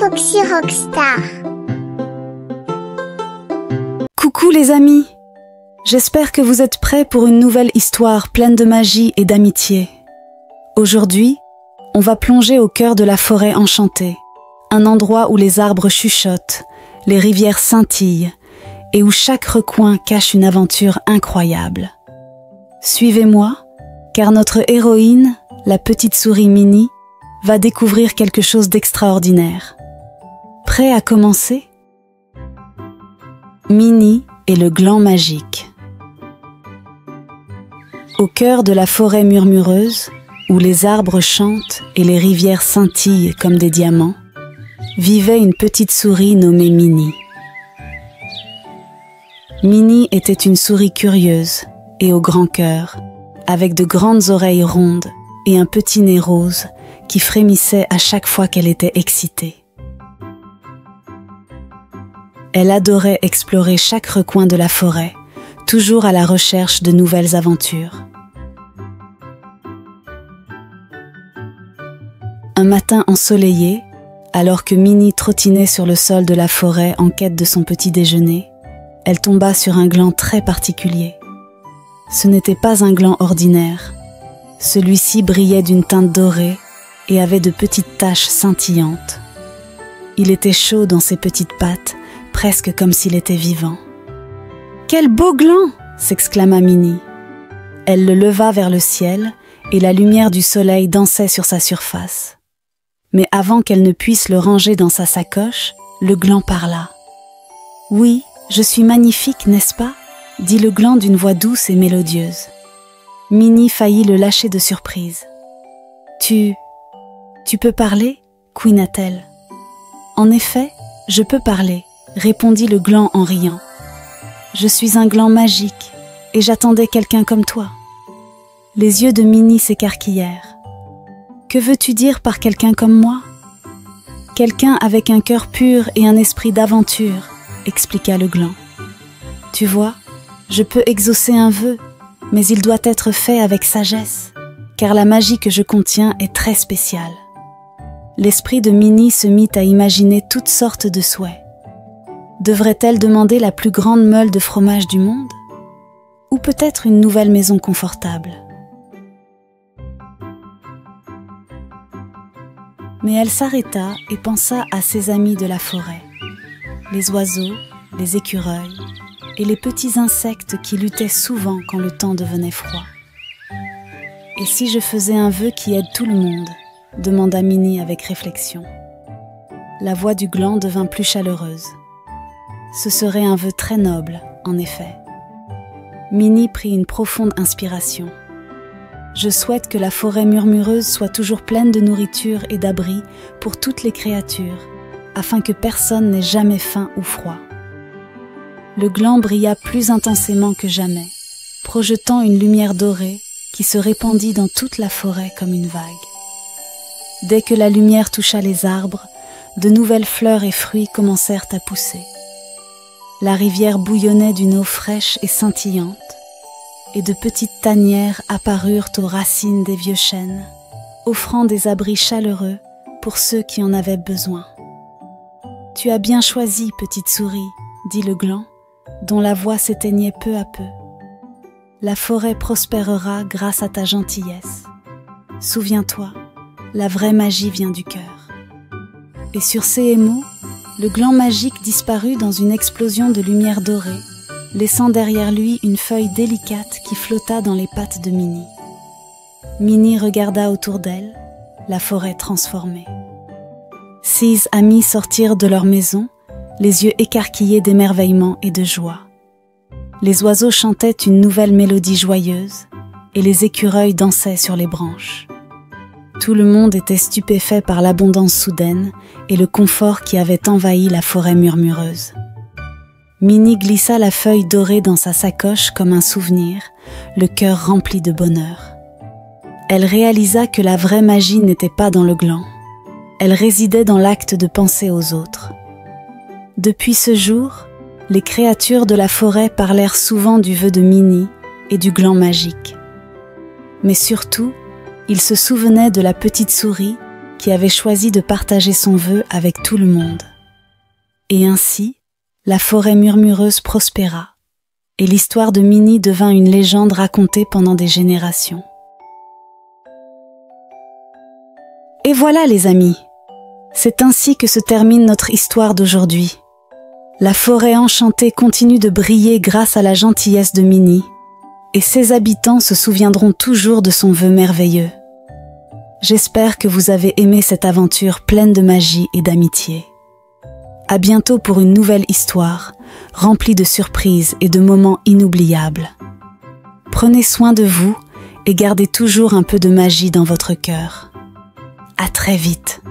Foxy Rockstar. Coucou les amis! J'espère que vous êtes prêts pour une nouvelle histoire pleine de magie et d'amitié. Aujourd'hui, on va plonger au cœur de la forêt enchantée, un endroit où les arbres chuchotent, les rivières scintillent et où chaque recoin cache une aventure incroyable. Suivez-moi, car notre héroïne, la petite souris Minnie, va découvrir quelque chose d'extraordinaire. Prêt à commencer? Minnie et le gland magique. Au cœur de la forêt murmureuse, où les arbres chantent et les rivières scintillent comme des diamants, vivait une petite souris nommée Minnie. Minnie était une souris curieuse et au grand cœur, avec de grandes oreilles rondes et un petit nez rose qui frémissait à chaque fois qu'elle était excitée. Elle adorait explorer chaque recoin de la forêt, toujours à la recherche de nouvelles aventures. Un matin ensoleillé, alors que Minnie trottinait sur le sol de la forêt en quête de son petit déjeuner, elle tomba sur un gland très particulier. Ce n'était pas un gland ordinaire. Celui-ci brillait d'une teinte dorée et avait de petites taches scintillantes. Il était chaud dans ses petites pattes, presque comme s'il était vivant. « Quel beau gland !» s'exclama Minnie. Elle le leva vers le ciel et la lumière du soleil dansait sur sa surface. Mais avant qu'elle ne puisse le ranger dans sa sacoche, le gland parla. « Oui, je suis magnifique, n'est-ce pas ?» dit le gland d'une voix douce et mélodieuse. Minnie faillit le lâcher de surprise. « Tu peux parler ?» couina-t-elle. « En effet, je peux parler, » répondit le gland en riant. « Je suis un gland magique et j'attendais quelqu'un comme toi. » Les yeux de Minnie s'écarquillèrent. « Que veux-tu dire par quelqu'un comme moi ?»« Quelqu'un avec un cœur pur et un esprit d'aventure, » expliqua le gland. « Tu vois, je peux exaucer un vœu, mais il doit être fait avec sagesse, car la magie que je contiens est très spéciale. » L'esprit de Minnie se mit à imaginer toutes sortes de souhaits. Devrait-elle demander la plus grande meule de fromage du monde? Ou peut-être une nouvelle maison confortable? Mais elle s'arrêta et pensa à ses amis de la forêt, les oiseaux, les écureuils et les petits insectes qui luttaient souvent quand le temps devenait froid. « Et si je faisais un vœu qui aide tout le monde ?» demanda Minnie avec réflexion. La voix du gland devint plus chaleureuse. Ce serait un vœu très noble, en effet. Minnie prit une profonde inspiration. Je souhaite que la forêt murmureuse soit toujours pleine de nourriture et d'abris pour toutes les créatures, afin que personne n'ait jamais faim ou froid. Le gland brilla plus intensément que jamais, projetant une lumière dorée qui se répandit dans toute la forêt comme une vague. Dès que la lumière toucha les arbres, de nouvelles fleurs et fruits commencèrent à pousser. La rivière bouillonnait d'une eau fraîche et scintillante, et de petites tanières apparurent aux racines des vieux chênes, offrant des abris chaleureux pour ceux qui en avaient besoin. « Tu as bien choisi, petite souris, » dit le gland, dont la voix s'éteignait peu à peu. « La forêt prospérera grâce à ta gentillesse. Souviens-toi, la vraie magie vient du cœur. » Et sur ces mots, le gland magique disparut dans une explosion de lumière dorée, laissant derrière lui une feuille délicate qui flotta dans les pattes de Minnie. Minnie regarda autour d'elle, la forêt transformée. 6 amis sortirent de leur maison, les yeux écarquillés d'émerveillement et de joie. Les oiseaux chantaient une nouvelle mélodie joyeuse, et les écureuils dansaient sur les branches. Tout le monde était stupéfait par l'abondance soudaine et le confort qui avait envahi la forêt murmureuse. Minnie glissa la feuille dorée dans sa sacoche comme un souvenir, le cœur rempli de bonheur. Elle réalisa que la vraie magie n'était pas dans le gland. Elle résidait dans l'acte de penser aux autres. Depuis ce jour, les créatures de la forêt parlèrent souvent du vœu de Minnie et du gland magique. Mais surtout, ils se souvenaient de la petite souris qui avait choisi de partager son vœu avec tout le monde. Et ainsi, la forêt murmureuse prospéra, et l'histoire de Minnie devint une légende racontée pendant des générations. Et voilà les amis, c'est ainsi que se termine notre histoire d'aujourd'hui. La forêt enchantée continue de briller grâce à la gentillesse de Minnie, et ses habitants se souviendront toujours de son vœu merveilleux. J'espère que vous avez aimé cette aventure pleine de magie et d'amitié. À bientôt pour une nouvelle histoire, remplie de surprises et de moments inoubliables. Prenez soin de vous et gardez toujours un peu de magie dans votre cœur. À très vite.